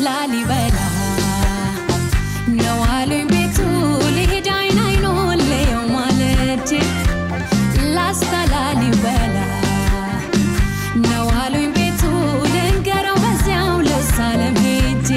ላሊበላ ነው አሉኝ ቤቱ ልሂድ አይን አይኑን ልየው ማለቴ ላስታ ላሊበላ ነው አሉኝ ቤቱ ልንገረው በዚያው ልሳለም ሄጄ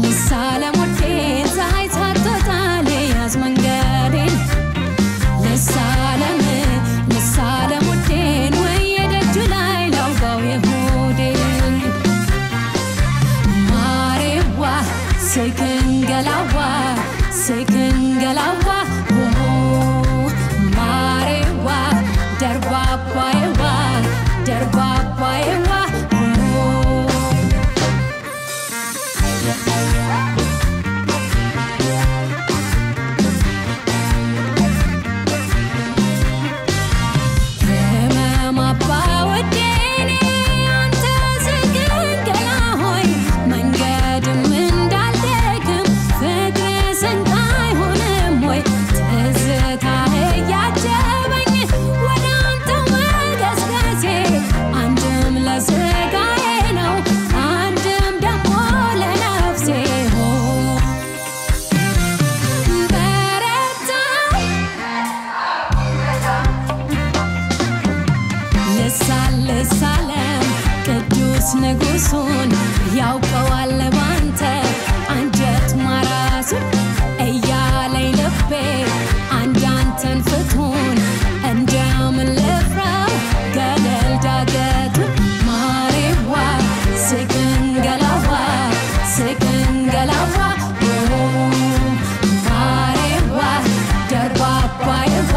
ልሳለም ወዴን ፀሐይ ሳትወጣ ልያዝ መንገዴን ልሳለም ወዴን ወየ ደጁ ላይ ላውጋው የሆዴን Sekengalawa oh marewa darbapa ewa Salem ቅዱስ ንጉሱን ያውቀዋል ባንተ አንጀት ማራሱ እያለኝ ልቤ አንዳንተን ፍቱን እንደምን ልፍራው ገደል ዳገቱን ማሬዋ sekengalawa ማሬዋ ደርባባ የዋ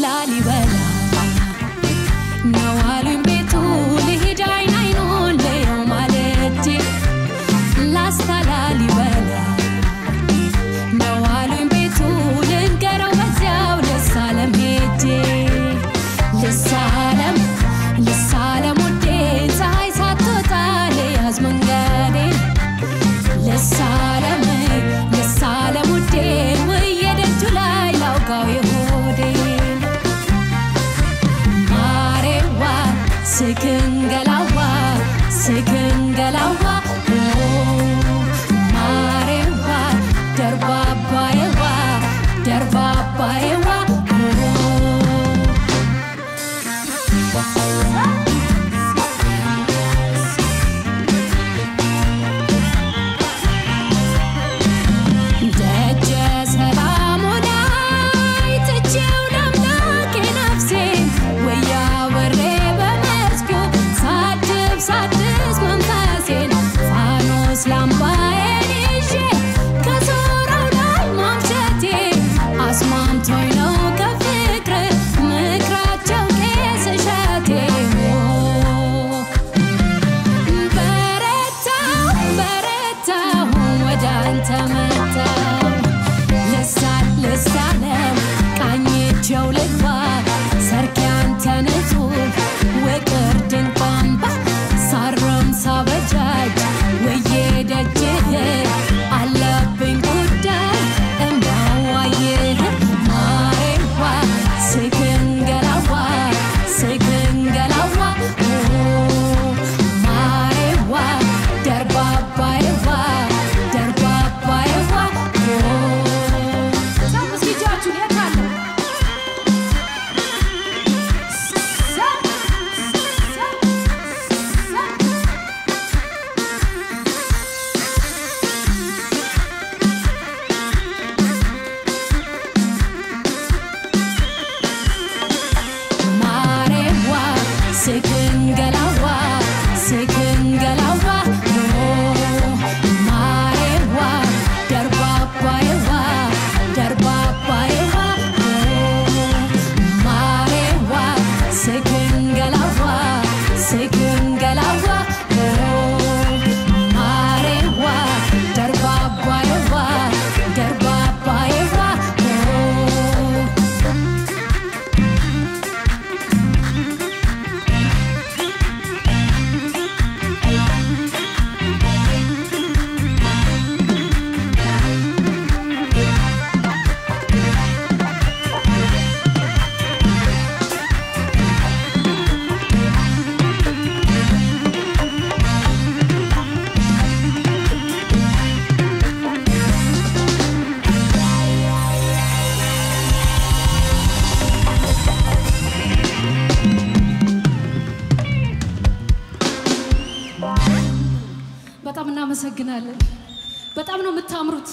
ላሊበላ ነው አሉኝ ቤቱ ልሂድ አይን አይኑን ልየው ማለቴ ላስታ ላሊበላ ነው አሉኝ ቤቱ ልንገረው በዚያው ልሳለም ሄጄ ልሳለም ወዴን ፀሐይ ሳትወጣ ልያዝ መንገዴን ልሳለም ወዴን ወየ ደጁ ላይ ላውጋው የሆዴን Sekengalawa oh marewa darbapa ewa ልሳለም ቃኝቸው ልግባ ሰርኪያን ተነቱ ውቅር ድንቋምባ ሳረም ሳበጃጅ ወየ ደጅህ አለብኝ ጉዳይ እማዋይህ ማሬዋ sekengalawa ማሬዋ ደርባባ ewa በጣም እናመሰግናለን በጣም ነው የምታምሩት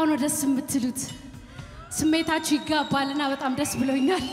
ነው ደስ የምትሉት ስሜታችሁ ይጋባልና በጣም ደስ ብሎኛል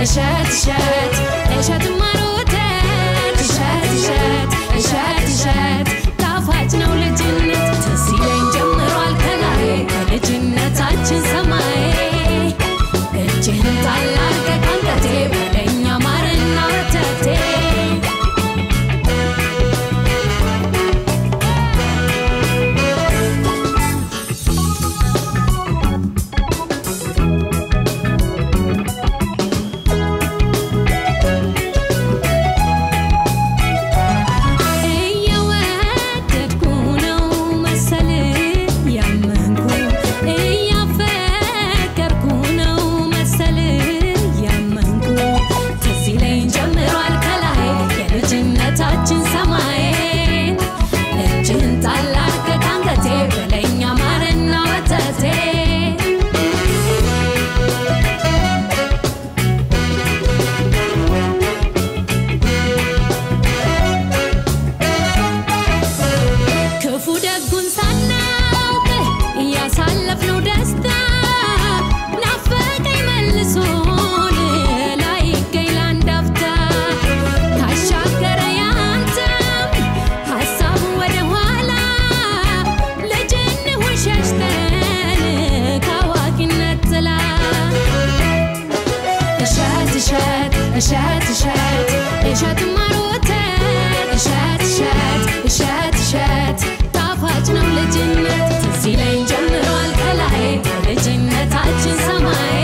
እሸት እሸት እሸት ማሮተት እሸት እሸት እሸት እሸት ጣፋጭ ነው ልጅነት ትዝ ይለኝ ጀምሯል ከላይ ከልጅነታችን ሰማይ እጅህን ጣል አድርገህ ከአንገቴ በለኝ ማርና ወተቴ እሸት እሸት እሸት ማሮተት እሸት እሸት እሸት እሸት ጣፋጭ ነው ልጅነት ትዝ ይለኝ ጀምሯል ከላይ ከልጅነታችን ሰማይ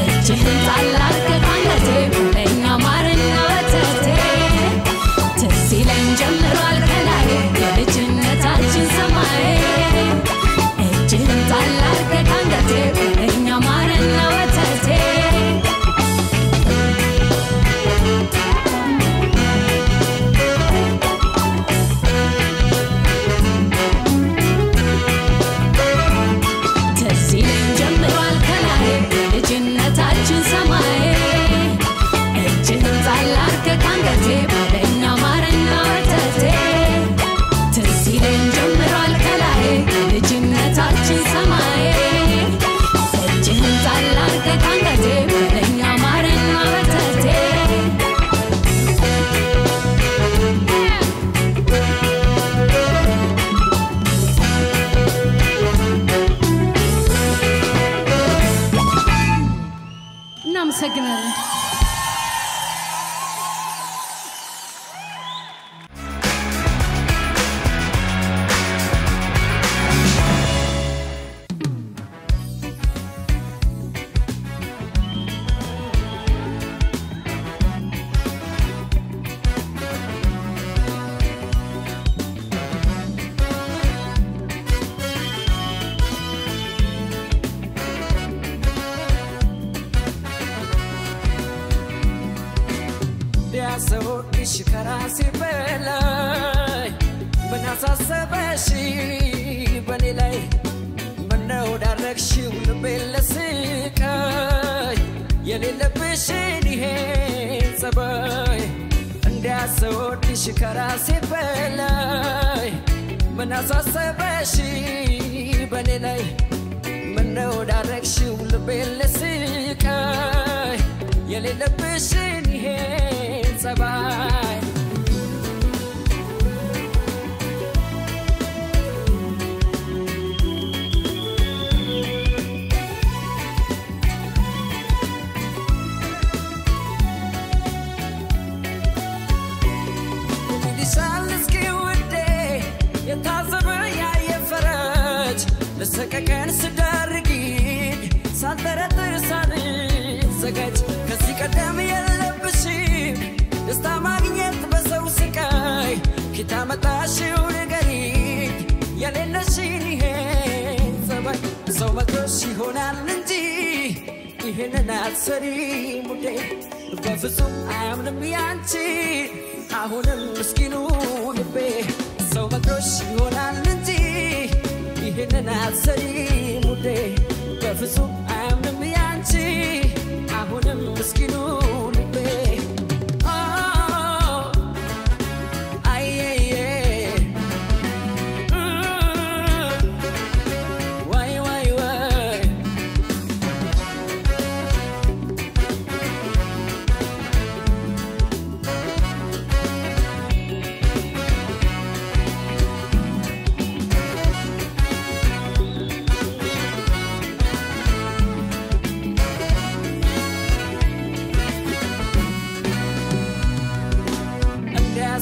እጅህን ጣል አድርገህ ከአንገቴ በለኝ ማርና ወተቴ ትዝ ይለኝ ጀምሯል ከላይ ከልጅነታችን ሰማይ እጅህን ጣል አድርገህ ከአንገቴ በለኝ ማርና ወተቴ እናመሰግናለን ሰውሽ ከራሴ በላይ በናሳሰበሽ በኔ ላይ ምነው ዳረግሽው ልቤን ለስቃይ የሌለብሽን ይሄን ጸባይ እንዲያሰውሽ ከራሴ በላይ በናሳሰበሽ በኔ ላይ ምነው ዳረግሽው ልቤን ለስቃይ የሌለብሽን ይሄን ጸባይ እንዲሳልስኪ ውዴ የታዘበ ያየፈረጅ ለሰቀቀን ስዳርጊኝ ሳልጠረጥር ሳልዘጋጅ ከዚህ ቀደም የለብሽም ደስታ ማግኘት በሰው ስቃይ ኪታ መጣሽው ንገሪኝ የሌለሽን ይሄን ጸባይ ሰው መክሮሽ ይሆናል እንጂ ይሄንን አትሰሪም ውዴ በፍጹም አያምንም ያንቺ አሁንም ምስኪኑ ልቤ ሰው መክሮሽ ይሆናል እንጂ ይሄንን አትሰሪም ውዴ በፍጹም አያምንም ያንቺ አሁንም ምስኪኑ ልቤ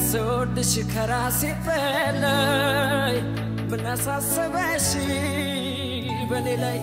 ስወድሽ ከራሴ በላይ ምን አሳሰበሽ በኔ ላይ